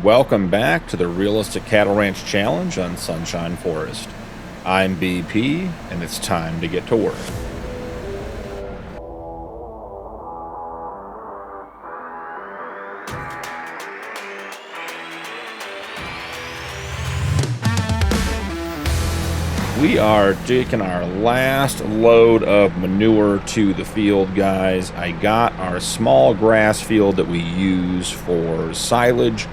Welcome back to the Realistic Cattle Ranch Challenge on Sunshine Forest. I'm BP, and it's time to get to work. We are taking our last load of manure to the field, guys. I got our small grass field that we use for silage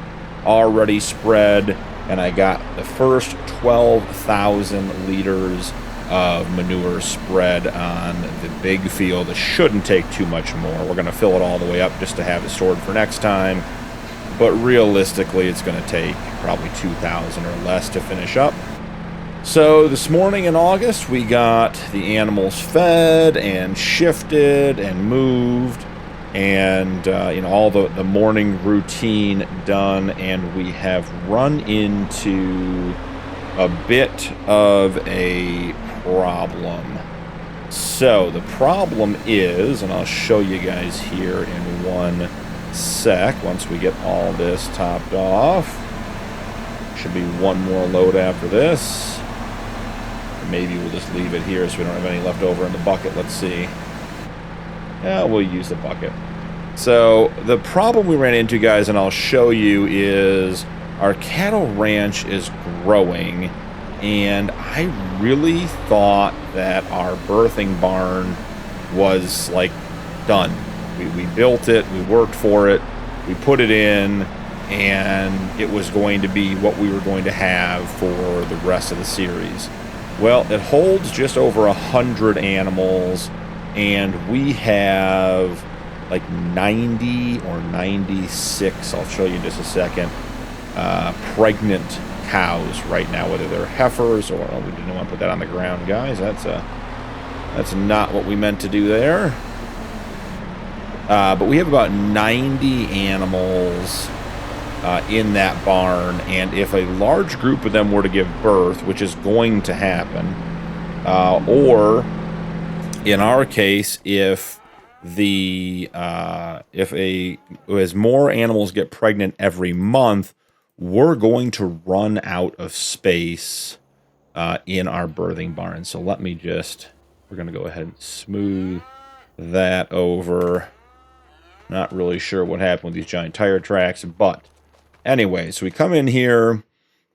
already spread, and I got the first 12,000 liters of manure spread on the big field. It shouldn't take too much more. We're going to fill it all the way up just to have it stored for next time, but realistically it's going to take probably 2,000 or less to finish up. So this morning in August, we got the animals fed and shifted and moved, and all the morning routine done, and we have run into a bit of a problem. So the problem is, and I'll show you guys here in one sec once we get all this topped off. Should be one more load after this. Maybe we'll just leave it here so we don't have any left over in the bucket. Let's see. Yeah, we'll use the bucket. So the problem we ran into, guys, and I'll show you, is our cattle ranch is growing, and I really thought that our birthing barn was like done. We built it, we worked for it, we put it in, and it was going to be what we were going to have for the rest of the series. Well, it holds just over 100 animals, and we have like 90 or 96, I'll show you in just a second, pregnant cows right now, whether they're heifers or, we didn't want to put that on the ground, guys. That's not what we meant to do there. But we have about 90 animals in that barn, and if a large group of them were to give birth, which is going to happen, or in our case, if as more animals get pregnant every month, we're going to run out of space in our birthing barn. So we're going to go ahead and smooth that over. Not really sure what happened with these giant tire tracks, but anyway, so we come in here,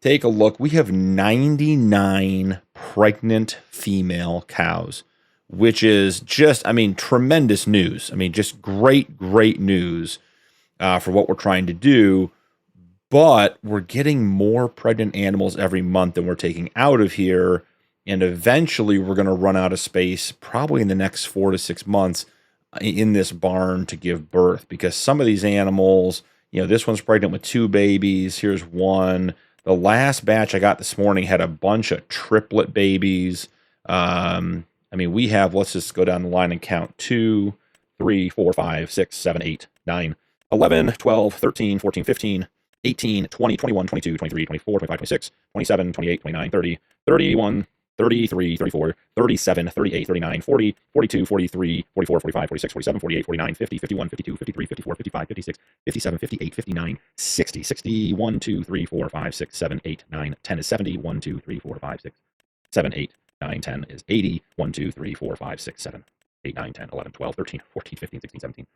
take a look. We have 99 pregnant female cows, which is just, tremendous news. Just great news for what we're trying to do. But we're getting more pregnant animals every month than we're taking out of here. And eventually we're going to run out of space, probably in the next 4 to 6 months, in this barn to give birth. Because some of these animals, this one's pregnant with 2 babies. Here's one. The last batch I got this morning had a bunch of triplet babies. We have, let's just go down the line and count, 2, 3, 4, 5, 6, 7, 8, 9, 11, 12, 13, 14, 15, 18, 20, 21, 22, 23, 24, 25, 26, 27, 28, 29, 30, 31, 33, 34, 37, 38, 39, 40, 42, 43, 44, 45, 46, 47, 48, 49, 50, 51, 52, 53, 54, 55, 56, 57, 58, 59, 60, 60, 1, 2, 3, 4, 5, 6, 7, 8, 9, 10 is 70, 1, 2, 3, 4, 5, 6, 7, 8, 9, 10 is 80, 1, 2, 3, 4, 5, 6, 7, 8, 9, 10, 11, 12, 13, 14, 15, 16, 17,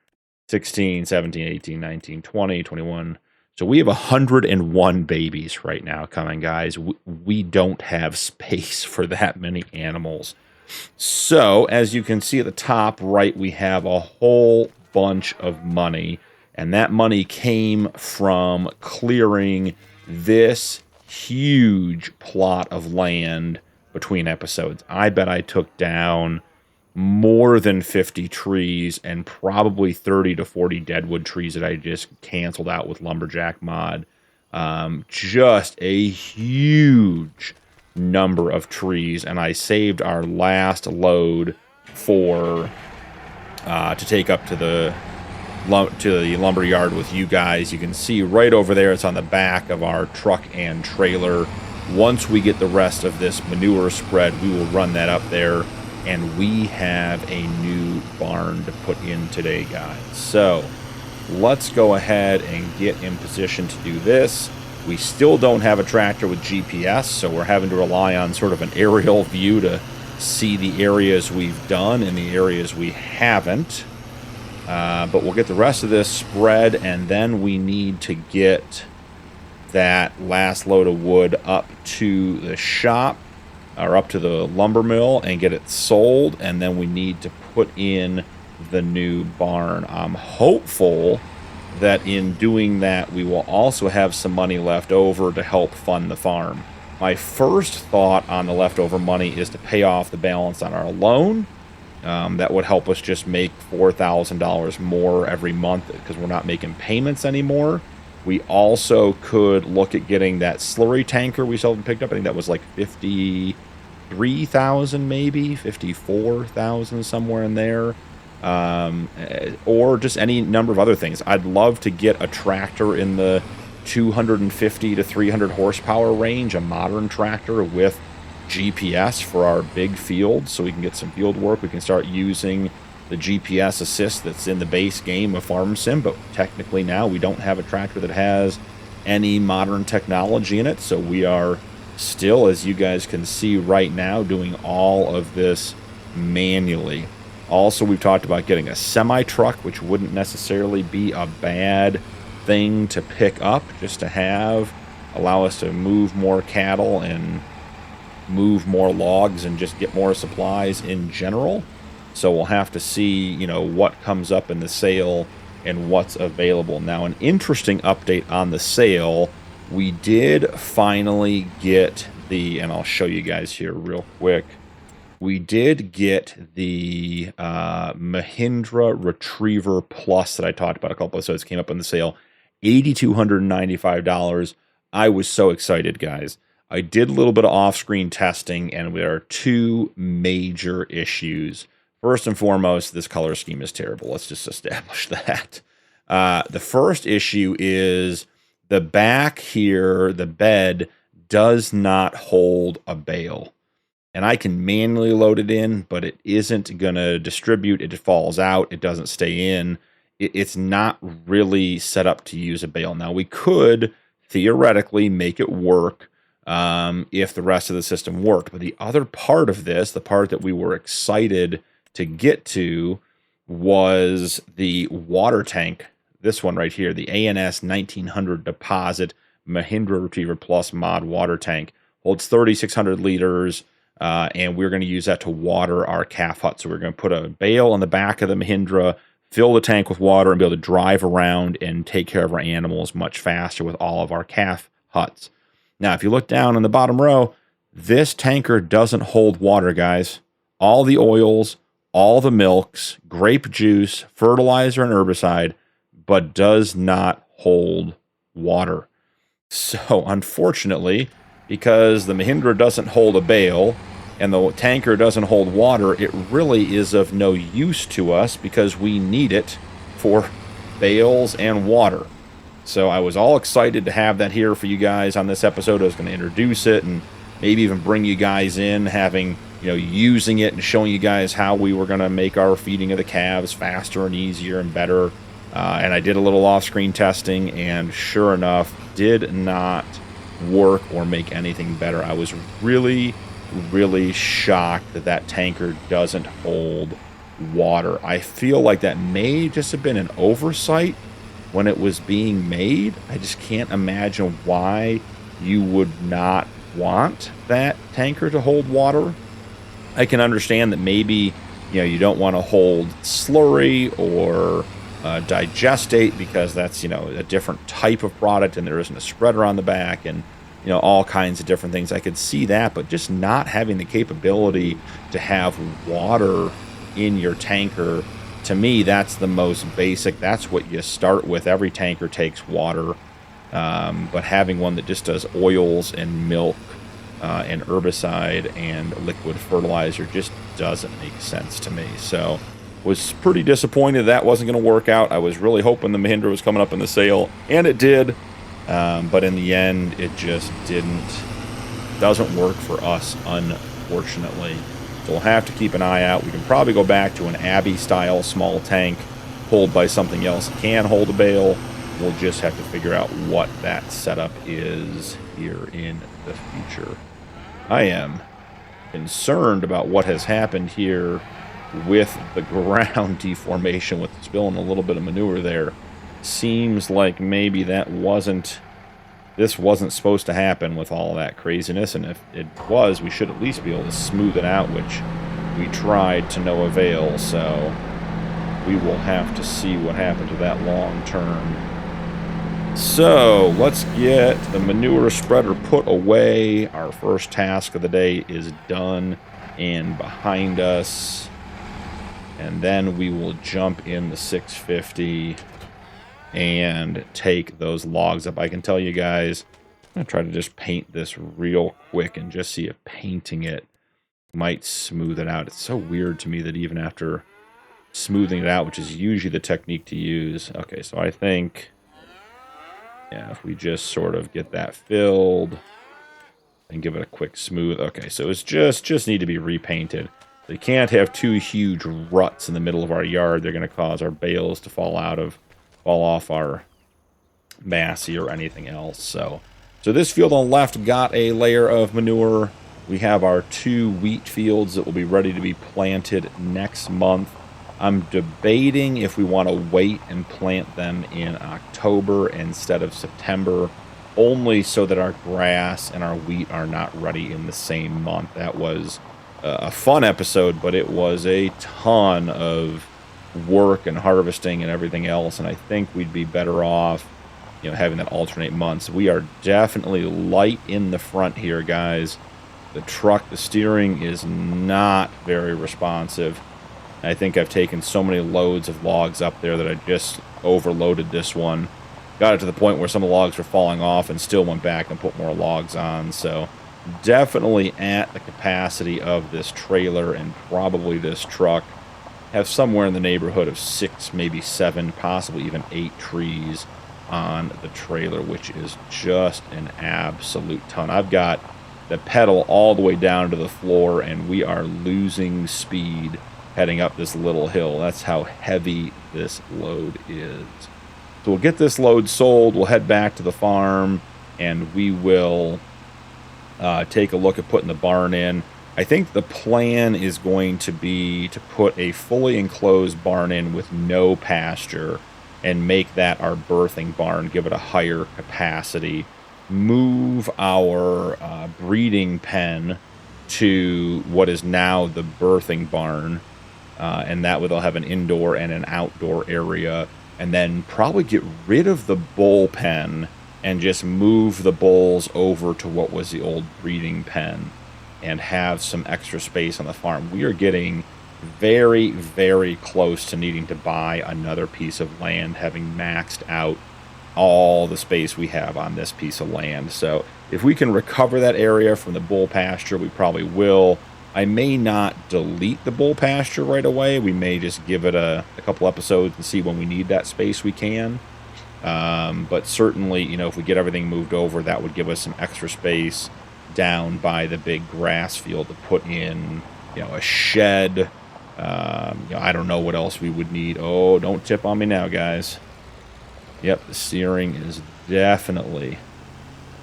16, 17, 18, 19, 20, 21. So we have 101 babies right now coming, guys. We don't have space for that many animals. So as you can see at the top right, we have a whole bunch of money. And that money came from clearing this huge plot of land between episodes. I bet I took down more than 50 trees and probably 30 to 40 deadwood trees that I just canceled out with Lumberjack mod. Just a huge number of trees, and I saved our last load for to take up to the lumber yard with you guys. You can see right over there, it's on the back of our truck and trailer. Once we get the rest of this manure spread, we will run that up there, and we have a new barn to put in today, guys. So let's go ahead and get in position to do this. We still don't have a tractor with GPS, so we're having to rely on sort of an aerial view to see the areas we've done and the areas we haven't. But we'll get the rest of this spread, and then we need to get that last load of wood up to the shop, or up to the lumber mill, and get it sold, and then we need to put in the new barn. I'm hopeful that in doing that we will also have some money left over to help fund the farm. My first thought on the leftover money is to pay off the balance on our loan. That would help us just make $4,000 more every month because we're not making payments anymore. We also could look at getting that slurry tanker we still haven't picked up. I think that was like 53,000, maybe 54,000, somewhere in there. Or just any number of other things. I'd love to get a tractor in the 250 to 300 horsepower range, a modern tractor with GPS for our big fields, so we can get some field work. We can start using the GPS assist that's in the base game of Farm Sim, but technically now we don't have a tractor that has any modern technology in it, so we are still, as you guys can see right now, doing all of this manually. Also, we've talked about getting a semi-truck, which wouldn't necessarily be a bad thing to pick up, just to have, allow us to move more cattle and move more logs and just get more supplies in general. So we'll have to see, you know, what comes up in the sale and what's available. Now, an interesting update on the sale, we did finally get the, and I'll show you guys here real quick, we did get the Mahindra Retriever Plus that I talked about a couple episodes, came up on the sale, $8,295. I was so excited, guys. I did a little bit of off-screen testing, and there are two major issues. First and foremost, this color scheme is terrible. Let's just establish that. The first issue is the back here, the bed, does not hold a bale. And I can manually load it in, but it isn't going to distribute. It falls out. It doesn't stay in. It's not really set up to use a bale. Now, we could theoretically make it work if the rest of the system worked. But the other part of this, the part that we were excited to get to, was the water tank. This one right here, the ANS 1900 Deposit Mahindra Retriever Plus Mod Water Tank. Holds 3,600 liters, and we're going to use that to water our calf hut. So we're going to put a bale on the back of the Mahindra, fill the tank with water, and be able to drive around and take care of our animals much faster with all of our calf huts. Now, if you look down in the bottom row, this tanker doesn't hold water, guys. All the oils, all the milks, grape juice, fertilizer, and herbicide, but does not hold water. So, unfortunately, because the Mahindra doesn't hold a bale and the tanker doesn't hold water, it really is of no use to us because we need it for bales and water. So I was all excited to have that here for you guys on this episode. I was going to introduce it and maybe even bring you guys in, having, you know, using it and showing you guys how we were going to make our feeding of the calves faster and easier and better. And I did a little off-screen testing, and sure enough, did not work or make anything better. I was really, really shocked that that tanker doesn't hold water. I feel like that may just have been an oversight when it was being made. I just can't imagine why you would not want that tanker to hold water. I can understand that maybe, you know, you don't want to hold slurry or digestate because that's, you know, a different type of product and there isn't a spreader on the back and, you know, all kinds of different things. I could see that, but just not having the capability to have water in your tanker, to me, that's the most basic. That's what you start with. Every tanker takes water, but having one that just does oils and milk and herbicide and liquid fertilizer just doesn't make sense to me. So was pretty disappointed that wasn't going to work out. I was really hoping the Mahindra was coming up in the sale, and it did, but in the end, it just doesn't work for us, unfortunately. So we'll have to keep an eye out. We can probably go back to an Abbey-style small tank pulled by something else can hold a bale. We'll just have to figure out what that setup is here in the future. I am concerned about what has happened here with the ground deformation, with spilling a little bit of manure there. Seems like maybe this wasn't supposed to happen with all that craziness, and if it was, we should at least be able to smooth it out, which we tried to no avail, so we will have to see what happens with that long term. So, let's get the manure spreader put away. Our first task of the day is done and behind us. And then we will jump in the 650 and take those logs up. I can tell you guys, I'm going to try to just paint this real quick and just see if painting it might smooth it out. It's so weird to me that even after smoothing it out, which is usually the technique to use. Okay, so I think, yeah, if we just sort of get that filled and give it a quick smooth. Okay, so it's just need to be repainted. We can't have two huge ruts in the middle of our yard. They're going to cause our bales to fall off our massey or anything else. So this field on the left got a layer of manure. We have our 2 wheat fields that will be ready to be planted next month. I'm debating if we want to wait and plant them in October instead of September, only so that our grass and our wheat are not ready in the same month. That was a fun episode, but it was a ton of work and harvesting and everything else, and I think we'd be better off, having that alternate months. We are definitely light in the front here, guys. The steering is not very responsive. I think I've taken so many loads of logs up there that I just overloaded this one. Got it to the point where some of the logs were falling off and still went back and put more logs on. So definitely at the capacity of this trailer and probably this truck. Have somewhere in the neighborhood of 6, maybe 7, possibly even 8 trees on the trailer, which is just an absolute ton. I've got the pedal all the way down to the floor, and we are losing speed heading up this little hill. That's how heavy this load is. So we'll get this load sold. We'll head back to the farm, and we will take a look at putting the barn in. I think the plan is going to be to put a fully enclosed barn in with no pasture and make that our birthing barn, give it a higher capacity. Move our breeding pen to what is now the birthing barn. And that way they'll have an indoor and an outdoor area, and then probably get rid of the bull pen and just move the bulls over to what was the old breeding pen and have some extra space on the farm. We are getting very, very close to needing to buy another piece of land, having maxed out all the space we have on this piece of land. So if we can recover that area from the bull pasture, we probably will. I may not delete the bull pasture right away. We may just give it a couple episodes and see when we need that space we can. But certainly, if we get everything moved over, that would give us some extra space down by the big grass field to put in, a shed. I don't know what else we would need. Oh, don't tip on me now, guys. Yep, the steering is definitely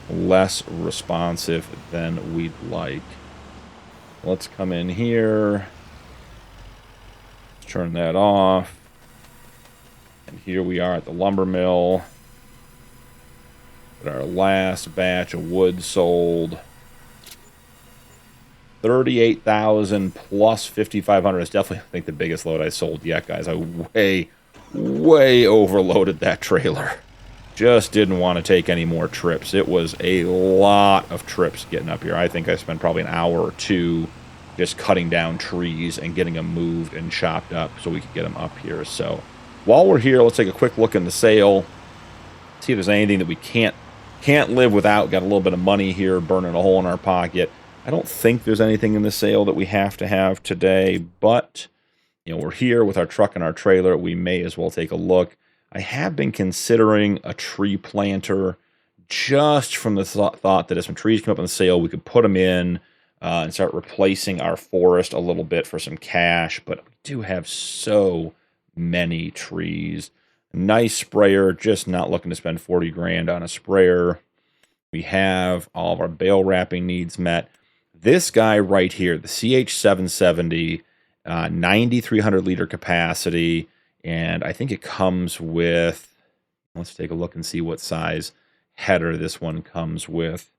less responsive than we'd like. Let's come in here. Let's turn that off. And here we are at the lumber mill. Got our last batch of wood sold. 38,000 plus 5,500 is definitely, I think, the biggest load I sold yet, guys. I way overloaded that trailer. Just didn't want to take any more trips. It was a lot of trips getting up here. I think I spent probably an hour or 2 just cutting down trees and getting them moved and chopped up so we could get them up here. So while we're here, let's take a quick look in the sale. See if there's anything that we can't live without. Got a little bit of money here burning a hole in our pocket. I don't think there's anything in the sale that we have to have today, but we're here with our truck and our trailer. We may as well take a look. I have been considering a tree planter just from the thought that if some trees come up on the sale, we could put them in and start replacing our forest a little bit for some cash. But we do have so many trees. Nice sprayer, just not looking to spend 40 grand on a sprayer. We have all of our bale wrapping needs met. This guy right here, the CH770, 9,300 liter capacity, and I think it comes with, let's take a look and see what size header this one comes with.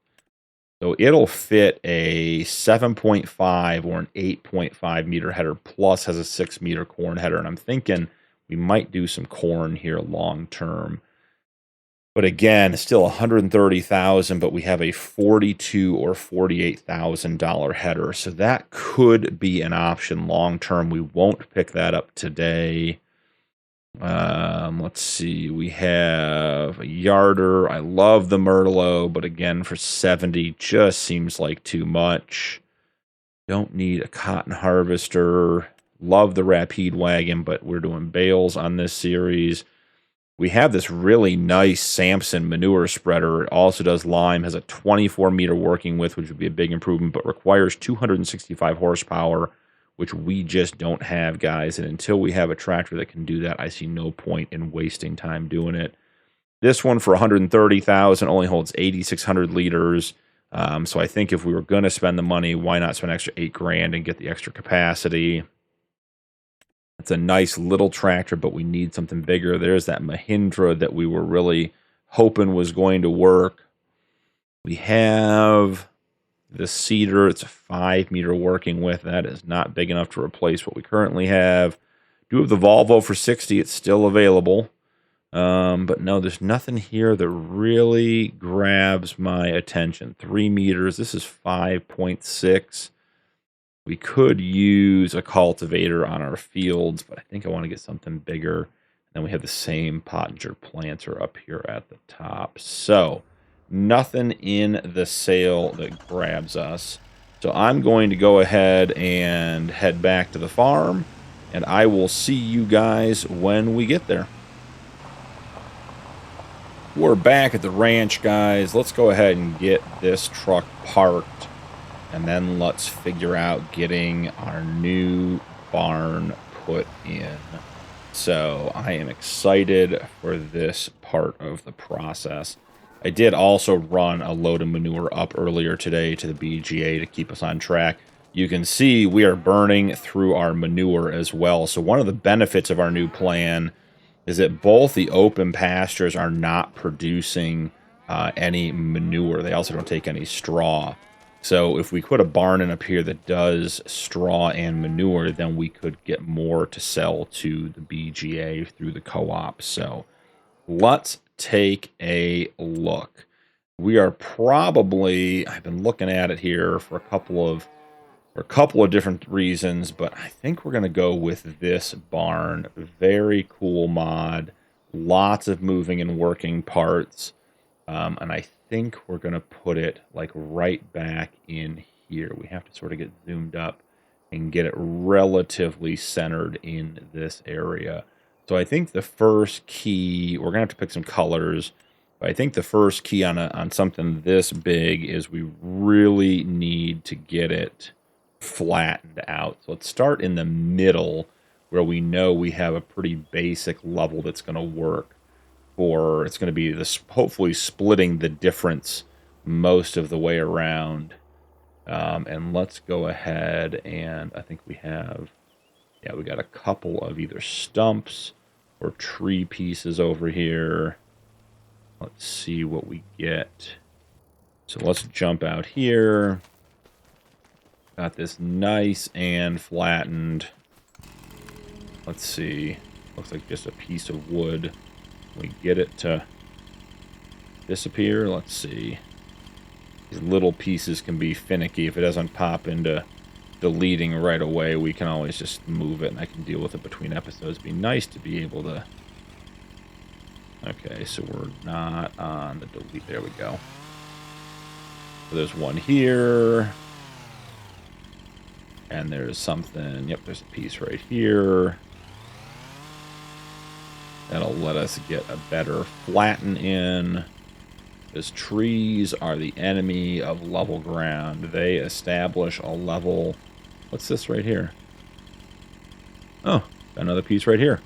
So it'll fit a 7.5 or an 8.5 meter header, plus has a 6 meter corn header, and I'm thinking we might do some corn here long term. But again, still $130,000, but we have a $42,000 or $48,000 header. So that could be an option long term. We won't pick that up today. Let's see. We have a yarder. I love the Myrtlo, but again, for 70 just seems like too much. Don't need a cotton harvester. Love the Rapide wagon, but we're doing bales on this series. We have this really nice Samson manure spreader. It also does lime, has a 24 meter working width, which would be a big improvement, but requires 265 horsepower, which we just don't have, guys. And until we have a tractor that can do that, I see no point in wasting time doing it. This one for $130,000 only holds 8,600 liters. So I think if we were going to spend the money, why not spend an extra $8 grand and get the extra capacity? It's a nice little tractor, but we need something bigger. There's that Mahindra that we were really hoping was going to work. We have the Cedar. It's a 5 meter working width. That is not big enough to replace what we currently have. Do have the Volvo for 60. It's still available. But no, there's nothing here that really grabs my attention. 3 meters. This is 5.6. We could use a cultivator on our fields, but I think I want to get something bigger. And then we have the same Pottinger planter up here at the top. So nothing in the sale that grabs us. So I'm going to go ahead and head back to the farm, and I will see you guys when we get there. We're back at the ranch, guys. Let's go ahead and get this truck parked. And then let's figure out getting our new barn put in. So I am excited for this part of the process. I did also run a load of manure up earlier today to the BGA to keep us on track. You can see we are burning through our manure as well. So one of the benefits of our new plan is that both the open pastures are not producing any manure. They also don't take any straw. So if we put a barn in up here that does straw and manure, then we could get more to sell to the BGA through the co-op. So let's take a look. We are probably, I've been looking at it here for a couple of different reasons, but I think we're going to go with this barn. Very cool mod. Lots of moving and working parts. And I think we're going to put it like right back in here. We have to sort of get zoomed up and get it relatively centered in this area. So I think the first key, we're going to have to pick some colors, but I think the first key on something this big is we really need to get it flattened out. So let's start in the middle where we know we have a pretty basic level that's going to work. Or it's going to be this, hopefully splitting the difference most of the way around. And let's go ahead and I think we have, yeah, we got a couple of either stumps or tree pieces over here. Let's see what we get. So let's jump out here. Got this nice and flattened. Let's see. Looks like just a piece of wood. We get it to disappear. Let's see. These little pieces can be finicky. If it doesn't pop into deleting right away, we can always just move it, and I can deal with it between episodes. It'd be nice to be able to... Okay, so we're not on the delete. There we go. So there's one here. And there's something... Yep, there's a piece right here. That'll let us get a better flatten in. Because trees are the enemy of level ground. They establish a level... What's this right here? Oh, another piece right here.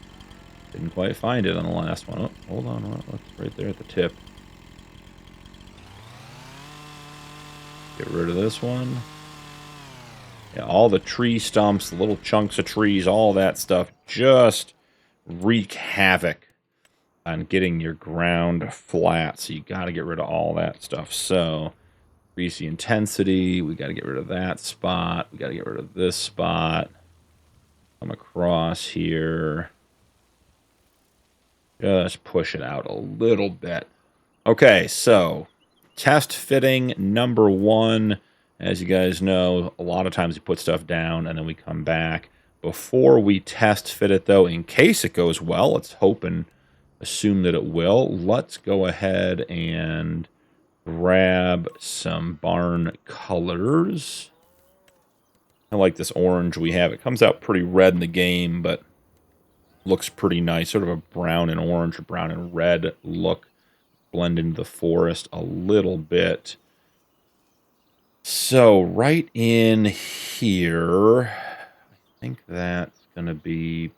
Didn't quite find it on the last one. Oh, hold on. What's right there at the tip? Get rid of this one. Yeah, all the tree stumps, the little chunks of trees, all that stuff just wreak havoc on getting your ground flat. So you got to get rid of all that stuff. So increase the intensity. We got to get rid of that spot. We got to get rid of this spot. Come across here. Just push it out a little bit. Okay, so test fitting number 1. As you guys know, a lot of times we put stuff down and then we come back. Before we test fit it, though, in case it goes well, let's hope and assume that it will. Let's go ahead and grab some barn colors. I like this orange we have. It comes out pretty red in the game, but looks pretty nice. Sort of a brown and orange or brown and red look. Blend into the forest a little bit. So right in here, I think that's going to be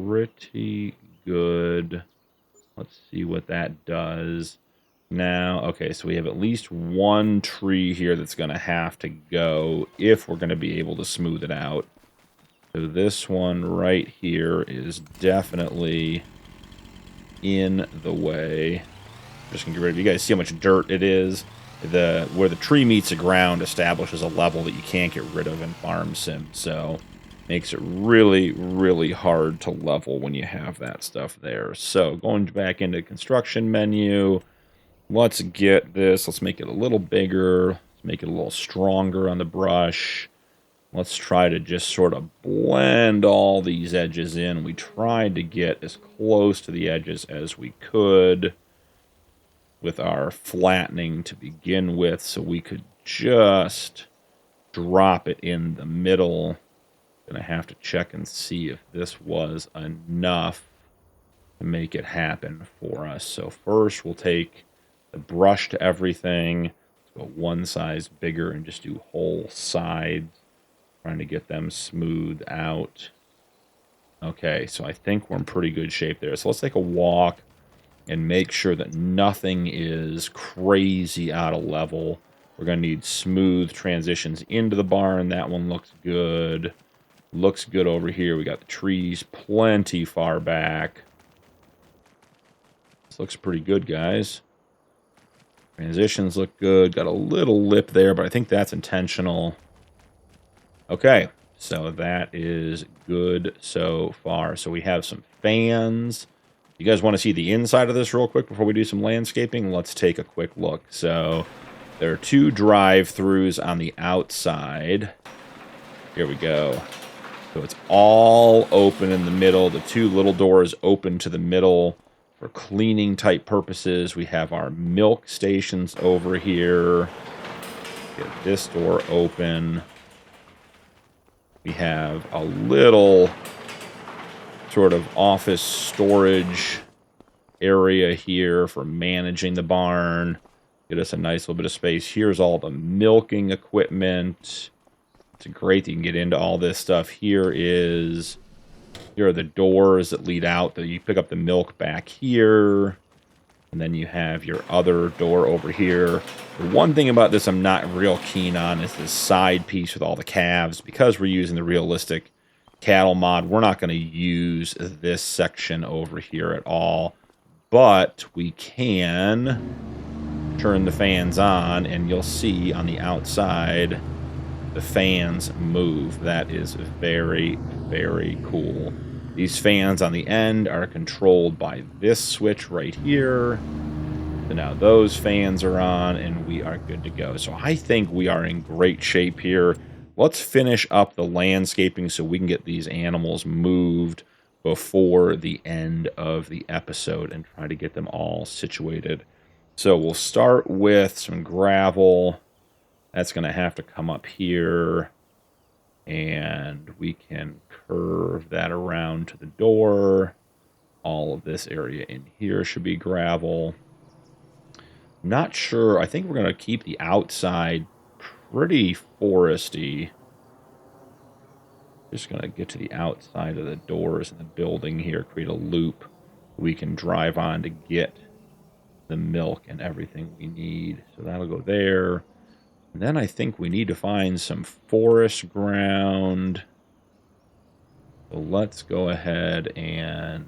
pretty good. Let's see what that does. Now, okay, so we have at least one tree here that's going to have to go if we're going to be able to smooth it out. So this one right here is definitely in the way. Just gonna get rid of it. You guys see how much dirt it is? Where the tree meets the ground establishes a level that you can't get rid of in Farm Sim. So makes it really, really hard to level when you have that stuff there. So going back into construction menu, let's get this. Let's make it a little bigger. Let's make it a little stronger on the brush. Let's try to just sort of blend all these edges in. We tried to get as close to the edges as we could with our flattening to begin with, so we could just drop it in the middle. Gonna have to check and see if this was enough to make it happen for us. So first we'll take the brush to everything. Let's go one size bigger and just do whole sides. Trying to get them smoothed out. Okay, so I think we're in pretty good shape there. So let's take a walk and make sure that nothing is crazy out of level. We're going to need smooth transitions into the barn. That one looks good. Looks good over here. We got the trees plenty far back. This looks pretty good, guys. Transitions look good. Got a little lip there, but I think that's intentional. Okay, so that is good so far. So we have some fans. You guys want to see the inside of this real quick before we do some landscaping? Let's take a quick look. So there are 2 drive-throughs on the outside. Here we go. So it's all open in the middle. The 2 little doors open to the middle for cleaning type purposes. We have our milk stations over here. Get this door open. We have a little sort of office storage area here for managing the barn. Get us a nice little bit of space. Here's all the milking equipment. It's great that you can get into all this stuff. Here are the doors that lead out. That you pick up the milk back here. And then you have your other door over here. The one thing about this I'm not real keen on is this side piece with all the calves. Because we're using the realistic cattle mod, we're not going to use this section over here at all. But we can turn the fans on, and you'll see on the outside the fans move. That is very, very cool. These fans on the end are controlled by this switch right here. So now those fans are on, and we are good to go. So I think we are in great shape here. Let's finish up the landscaping so we can get these animals moved before the end of the episode and try to get them all situated. So we'll start with some gravel. That's going to have to come up here. And we can curve that around to the door. All of this area in here should be gravel. Not sure. I think we're going to keep the outside pretty foresty. Just going to get to the outside of the doors in the building here, create a loop. we can drive on to get the milk and everything we need. So that'll go there. And then I think we need to find some forest ground. So let's go ahead and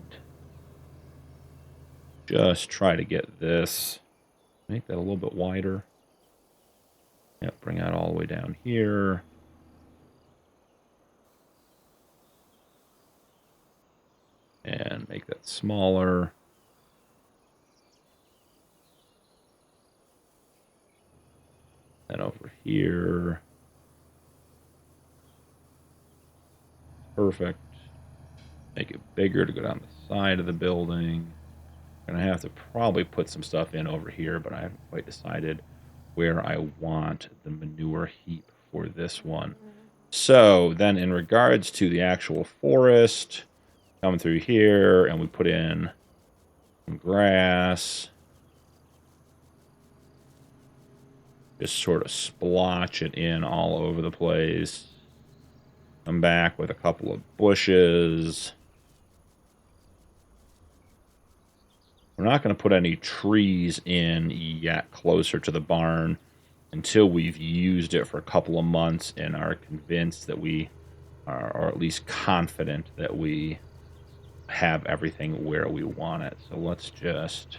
just try to get this. Make that a little bit wider. Yep, bring that all the way down here. And make that smaller. And over here. Perfect. Make it bigger to go down the side of the building. I'm going to have to probably put some stuff in over here, but I haven't quite decided where I want the manure heap for this one. So then in regards to the actual forest, come through here and we put in some grass. Just sort of splotch it in all over the place. Come back with a couple of bushes. We're not going to put any trees in yet closer to the barn until we've used it for a couple of months and are convinced that we are, or at least confident that we have everything where we want it. So let's just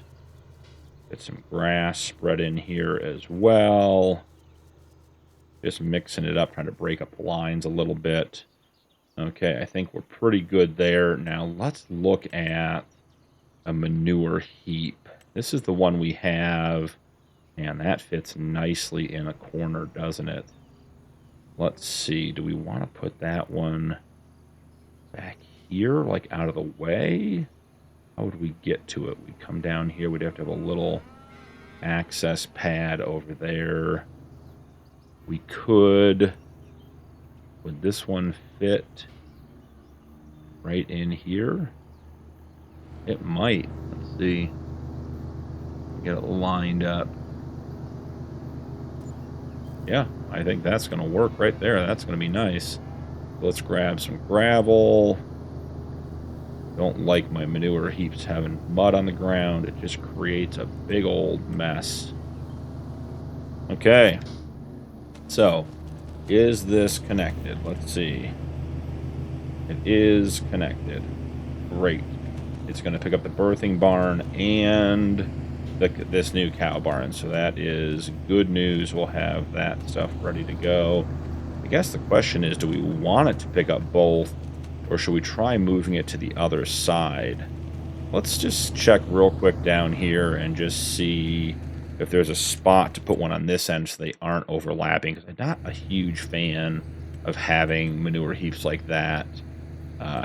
get some grass spread in here as well. Just mixing it up, trying to break up the lines a little bit. Okay, I think we're pretty good there. Now let's look at a manure heap. This is the one we have, and that fits nicely in a corner, doesn't it? Let's see, do we want to put that one back here, like out of the way? How would we get to it? We'd come down here, we'd have to have a little access pad over there. We could... Would this one fit right in here? It might. Let's see. Get it lined up. Yeah, I think that's going to work right there. That's going to be nice. Let's grab some gravel. Don't like my manure heaps having mud on the ground. It just creates a big old mess. Okay. So, is this connected? Let's see. It is connected. Great. It's going to pick up the birthing barn and this new cow barn. So that is good news. We'll have that stuff ready to go. I guess the question is, do we want it to pick up both, or should we try moving it to the other side? Let's just check real quick down here and just see if there's a spot to put one on this end so they aren't overlapping. Because I'm not a huge fan of having manure heaps like that.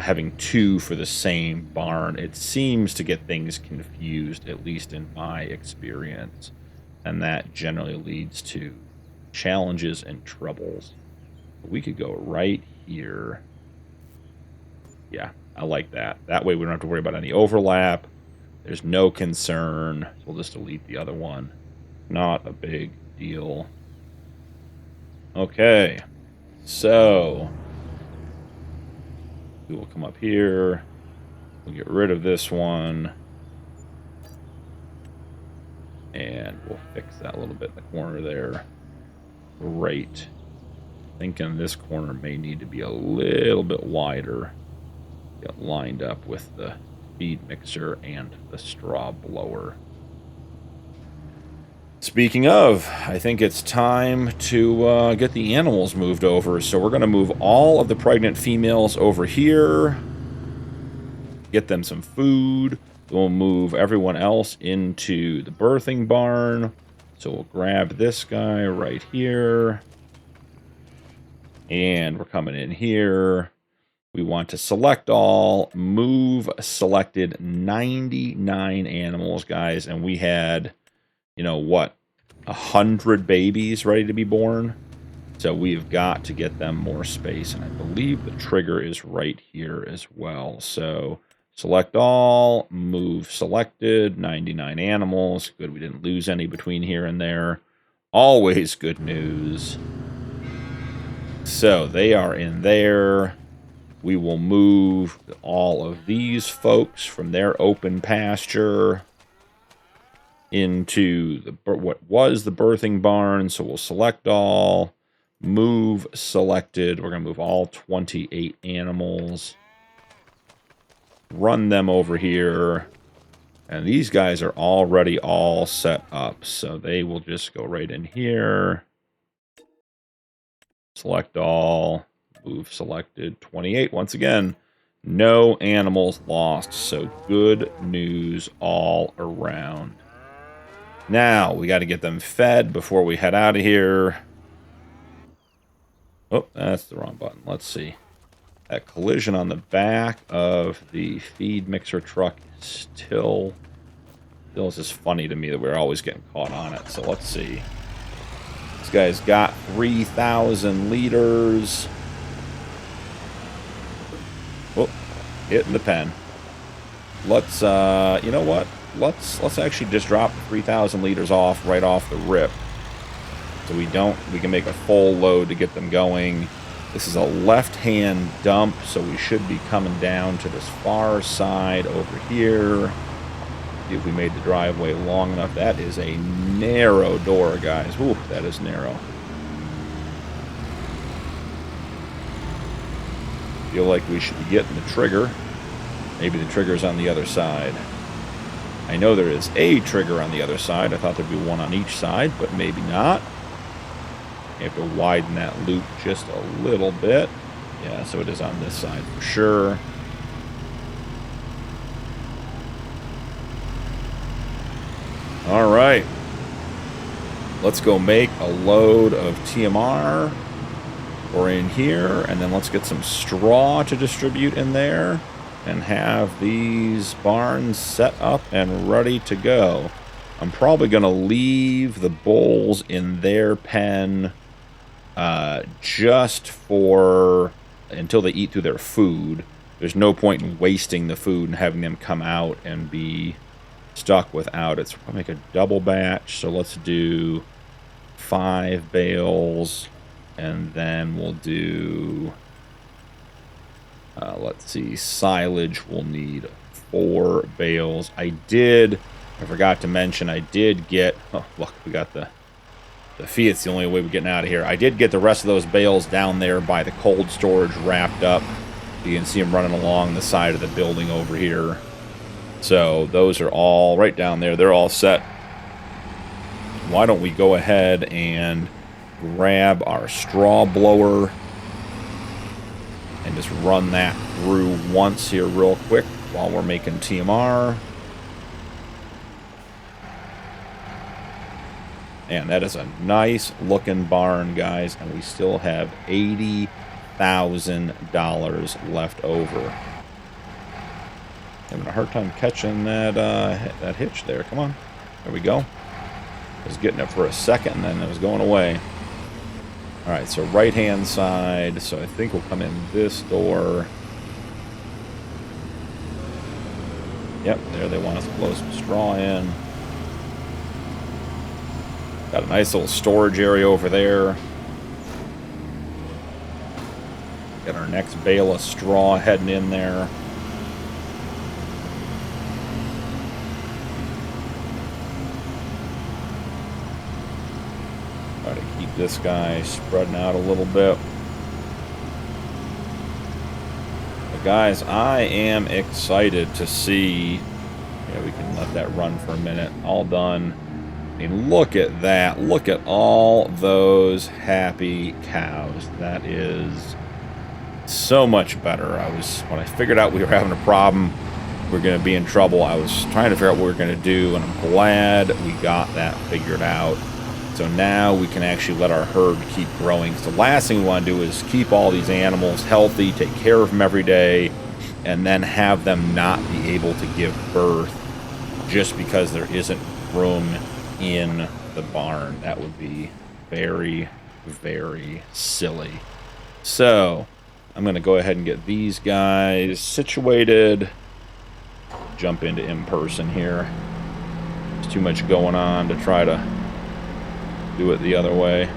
Having two for the same barn, it seems to get things confused, at least in my experience. And that generally leads to challenges and troubles. We could go right here. Yeah, I like that. That way we don't have to worry about any overlap. There's no concern. So we'll just delete the other one. Not a big deal. Okay. So we will come up here. We'll get rid of this one. And we'll fix that a little bit in the corner there. Great. Thinking this corner may need to be a little bit wider. Get lined up with the feed mixer and the straw blower. Speaking of, I think it's time to get the animals moved over. So we're going to move all of the pregnant females over here. Get them some food. We'll move everyone else into the birthing barn. So we'll grab this guy right here. And we're coming in here. We want to select all, move selected 99 animals, guys. And we had, you know, what, 100 babies ready to be born. So we've got to get them more space. And I believe the trigger is right here as well. So select all, move selected, 99 animals. Good, we didn't lose any between here and there. Always good news. So they are in there. We will move all of these folks from their open pasture into what was the birthing barn. So we'll select all, move selected. We're going to move all 28 animals, run them over here. And these guys are already all set up. So they will just go right in here. Select all, move selected, 28. Once again, no animals lost. So good news all around. Now, we got to get them fed before we head out of here. Oh, that's the wrong button. Let's see. That collision on the back of the feed mixer truck is still it's just funny to me that we're always getting caught on it. So let's see. This guy's got 3,000 liters. Oh, hitting the pen. Let's, you know what? Let's actually just drop 3,000 liters off right off the rip. So we can make a full load to get them going. This is a left-hand dump, so we should be coming down to this far side over here. See if we made the driveway long enough. That is a narrow door, guys. Ooh, that is narrow. Feel like we should be getting the trigger. Maybe the trigger's on the other side. I know there is a trigger on the other side. I thought there'd be one on each side, but maybe not. You have to widen that loop just a little bit. Yeah, so it is on this side for sure. All right. Let's go make a load of TMR. We're in here, and then let's get some straw to distribute in there and have these barns set up and ready to go. I'm probably going to leave the bulls in their pen just for until they eat through their food. There's no point in wasting the food and having them come out and be stuck without it. So we'll make a double batch. So let's do 5 bales, and then we'll do let's see, silage will need 4 bales. I forgot to mention, I did get, oh look, we got the Fiat's the only way we're getting out of here. I did get the rest of those bales down there by the cold storage wrapped up. You can see them running along the side of the building over here. So those are all right down there. They're all set. Why don't we go ahead and grab our straw blower and just run that through once here real quick while we're making TMR. And that is a nice looking barn, guys, and we still have $80,000 left over. Having a hard time catching that hitch there. Come on. There we go. I was getting it for a second, and then it was going away. All right, so right-hand side. So I think we'll come in this door. Yep, there they want us to blow some straw in. Got a nice little storage area over there. Got our next bale of straw heading in there. Try to keep this guy spreading out a little bit. But guys, I am excited to see. Yeah, we can let that run for a minute. All done. I mean, look at that. Look at all those happy cows. That is so much better. When I figured out we were having a problem, we were going to be in trouble, I was trying to figure out what we were going to do, and I'm glad we got that figured out. So now we can actually let our herd keep growing. So the last thing we want to do is keep all these animals healthy, take care of them every day, and then have them not be able to give birth just because there isn't room in the barn. That would be very, very silly. So I'm going to go ahead and get these guys situated. Jump into in-person here. There's too much going on to try to do it the other way.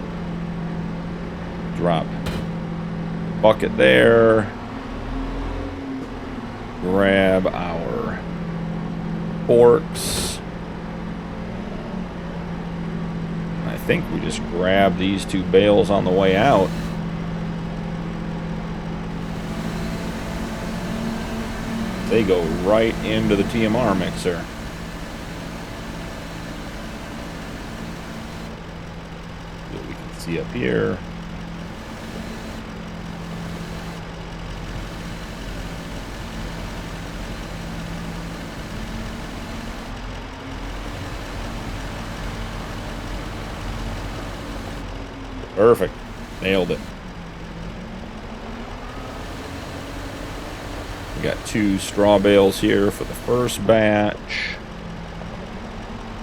Drop the bucket there. grab our forks. I think we just grab these 2 bales on the way out. They go right into the TMR mixer. What we can see up here. Perfect. Nailed it. We got 2 straw bales here for the first batch.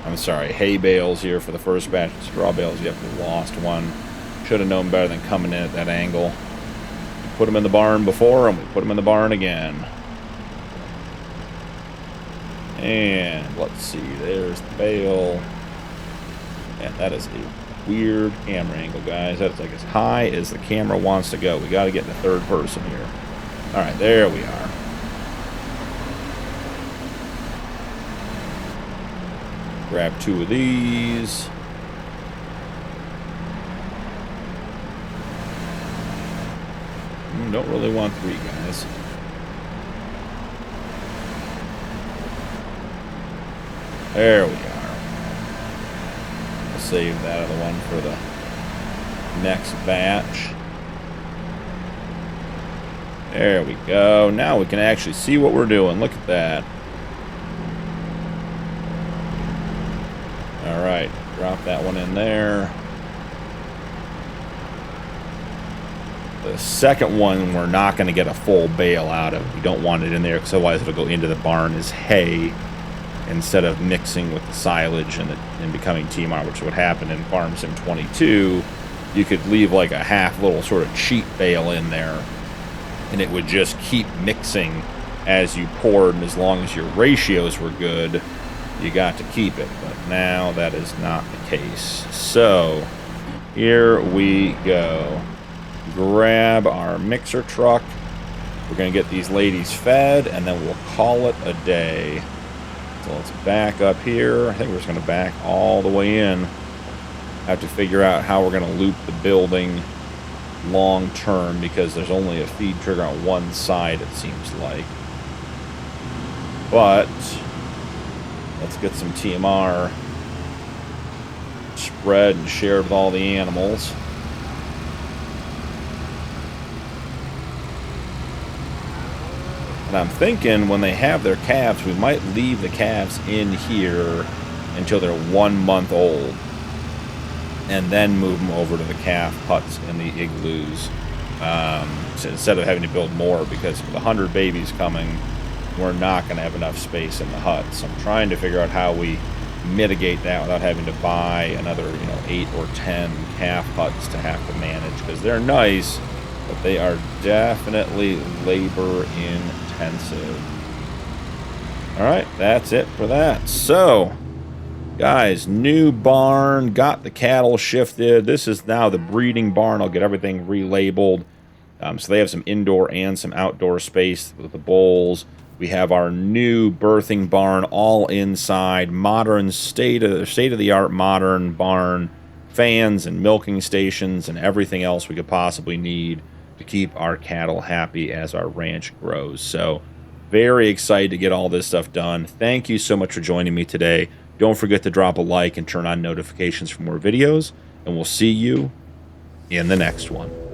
I'm sorry, hay bales here for the first batch. Straw bales, yep, we lost one. Should have known better than coming in at that angle. We put them in the barn before, and we put them in the barn again. And let's see, there's the bale. And that is a weird camera angle, guys. That's like as high as the camera wants to go. We got to get in the third person here. All right, there we are. Grab 2 of these. Don't really want 3, guys. There we are. We'll save that other one for the next batch. There we go. Now we can actually see what we're doing. Look at that. All right, drop that one in there. The second one we're not going to get a full bale out of. We don't want it in there because otherwise it'll go into the barn as hay instead of mixing with the silage and becoming TMR, which would happen in Farm Sim 22. You could leave like a half little sort of cheat bale in there and it would just keep mixing as you poured, and as long as your ratios were good, you got to keep it. But now that is not the case. So here we go. Grab our mixer truck. We're going to get these ladies fed, and then we'll call it a day. So let's back up here. I think we're just going to back all the way in. Have to figure out how we're going to loop the building long term, because there's only a feed trigger on one side, it seems like. But let's get some TMR spread and shared with all the animals. And I'm thinking when they have their calves, we might leave the calves in here until they're 1 month old, and then move them over to the calf huts in the igloos, so instead of having to build more, because with 100 babies coming, we're not going to have enough space in the hut. So I'm trying to figure out how we mitigate that without having to buy another 8 or 10 calf huts to have to manage, because they're nice, but they are definitely labor intensive. All right, that's it for that. So guys, new barn, got the cattle shifted. This is now the breeding barn. I'll get everything relabeled. So they have some indoor and some outdoor space with the bulls. We have our new birthing barn all inside, modern state-of-the-art modern barn, fans and milking stations and everything else we could possibly need to keep our cattle happy as our ranch grows. So very excited to get all this stuff done. Thank you so much for joining me today. Don't forget to drop a like and turn on notifications for more videos, and we'll see you in the next one.